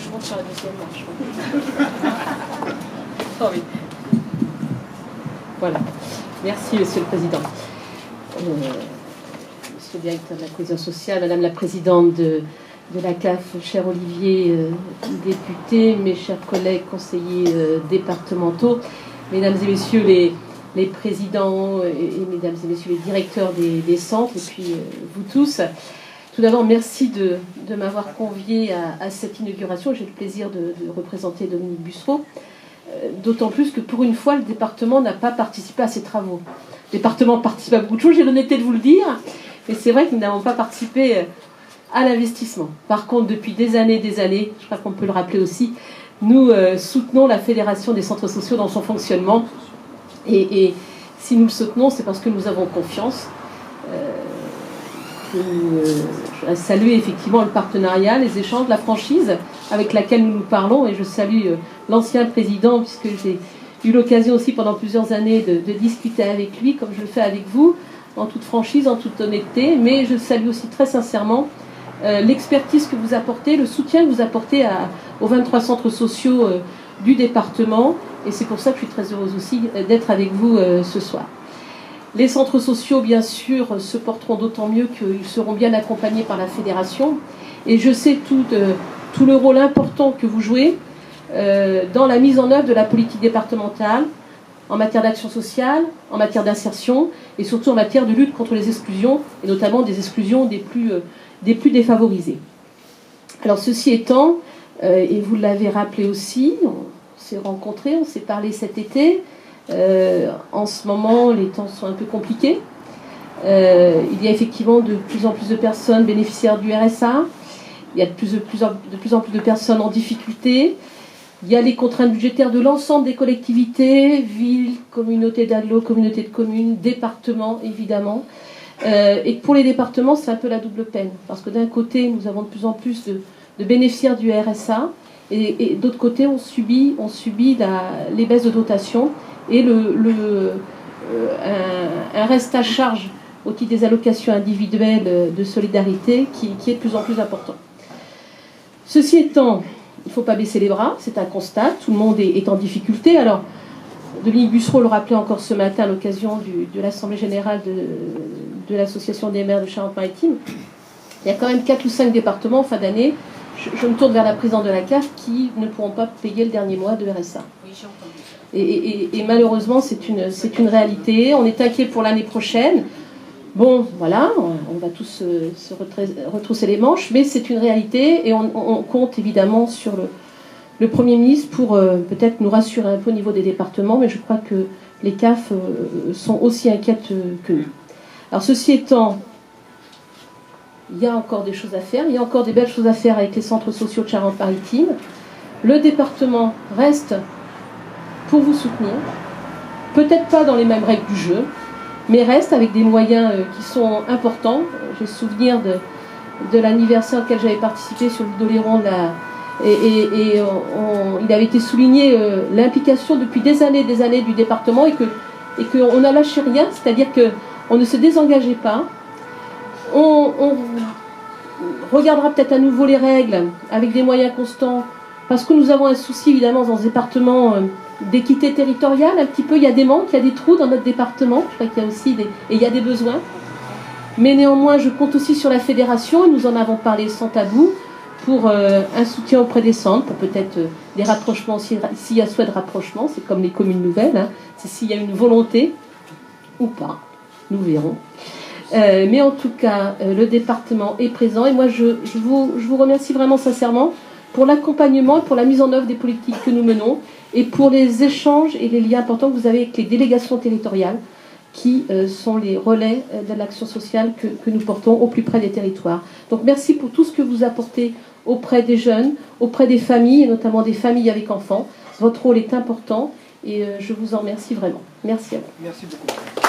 Je monte sur la deuxième marche. Oh oui. Voilà. Merci, Monsieur le Président. Monsieur le Directeur de la Cohésion sociale, Madame la Présidente de la CAF, cher Olivier, député, mes chers collègues conseillers départementaux, Mesdames et Messieurs les présidents et Mesdames et Messieurs les directeurs des centres, et puis vous tous. Tout d'abord, merci de m'avoir convié à cette inauguration. J'ai le plaisir de représenter Dominique Bussereau. D'autant plus que pour une fois, le département n'a pas participé à ces travaux. Le département participe à beaucoup de choses, j'ai l'honnêteté de vous le dire, mais c'est vrai que nous n'avons pas participé à l'investissement. Par contre, depuis des années, je crois qu'on peut le rappeler aussi, nous soutenons la Fédération des centres sociaux dans son fonctionnement. Et si nous le soutenons, c'est parce que nous avons confiance. Je salue effectivement le partenariat, les échanges, la franchise avec laquelle nous nous parlons, et je salue l'ancien président, puisque j'ai eu l'occasion aussi pendant plusieurs années de discuter avec lui, comme je le fais avec vous, en toute franchise, en toute honnêteté, mais je salue aussi très sincèrement l'expertise que vous apportez, le soutien que vous apportez aux 23 centres sociaux du département, et c'est pour ça que je suis très heureuse aussi d'être avec vous ce soir. Les centres sociaux, bien sûr, se porteront d'autant mieux qu'ils seront bien accompagnés par la fédération. Et je sais tout le rôle important que vous jouez dans la mise en œuvre de la politique départementale en matière d'action sociale, en matière d'insertion et surtout en matière de lutte contre les exclusions, et notamment des exclusions des plus défavorisés. Alors ceci étant, et vous l'avez rappelé aussi, on s'est rencontrés, on s'est parlé cet été. En ce moment, les temps sont un peu compliqués. Il y a effectivement de plus en plus de personnes bénéficiaires du RSA. Il y a de plus en plus de personnes en difficulté. Il y a les contraintes budgétaires de l'ensemble des collectivités, villes, communautés d'agglomération, communautés de communes, départements, évidemment. Et pour les départements, c'est un peu la double peine. Parce que d'un côté, nous avons de plus en plus de bénéficiaires du RSA. Et d'autre côté, on subit les baisses de dotation et un reste à charge au titre des allocations individuelles de solidarité qui est de plus en plus important. Ceci étant, il ne faut pas baisser les bras, c'est un constat, tout le monde est en difficulté. Alors, Dominique Bussereau le rappelait encore ce matin à l'occasion de l'Assemblée générale de l'Association des maires de Charente-Maritime, il y a quand même 4 ou 5 départements en fin d'année, je me tourne vers la présidente de la CAF, qui ne pourront pas payer le dernier mois de RSA. Oui, j'ai entendu. Et malheureusement, c'est une réalité. On est inquiet pour l'année prochaine. Bon, voilà, on va tous se retrousser les manches, mais c'est une réalité et on compte évidemment sur le Premier ministre pour peut-être nous rassurer un peu au niveau des départements, mais je crois que les CAF sont aussi inquiètes que nous. Alors ceci étant, il y a encore des choses à faire, il y a encore des belles choses à faire avec les centres sociaux de Charente-Maritime. Le département reste pour vous soutenir, peut-être pas dans les mêmes règles du jeu, mais reste avec des moyens qui sont importants. J'ai souvenir de l'anniversaire auquel j'avais participé sur le Doléron, il avait été souligné l'implication depuis des années du département et qu'on n'a lâché rien, c'est-à-dire qu'on ne se désengageait pas. On regardera peut-être à nouveau les règles avec des moyens constants, parce que nous avons un souci évidemment dans ce département d'équité territoriale, un petit peu, il y a des manques, il y a des trous dans notre département, je crois qu'il y a aussi et il y a des besoins. Mais néanmoins, je compte aussi sur la fédération, et nous en avons parlé sans tabou, pour un soutien auprès des centres, pour peut-être des rapprochements, s'il y a souhait de rapprochement, c'est comme les communes nouvelles, hein, c'est s'il y a une volonté ou pas, nous verrons. Mais en tout cas, le département est présent, et moi je vous remercie vraiment sincèrement pour l'accompagnement et pour la mise en œuvre des politiques que nous menons, et pour les échanges et les liens importants que vous avez avec les délégations territoriales, qui sont les relais de l'action sociale que nous portons au plus près des territoires. Donc merci pour tout ce que vous apportez auprès des jeunes, auprès des familles, et notamment des familles avec enfants. Votre rôle est important, et je vous en remercie vraiment. Merci à vous. Merci beaucoup.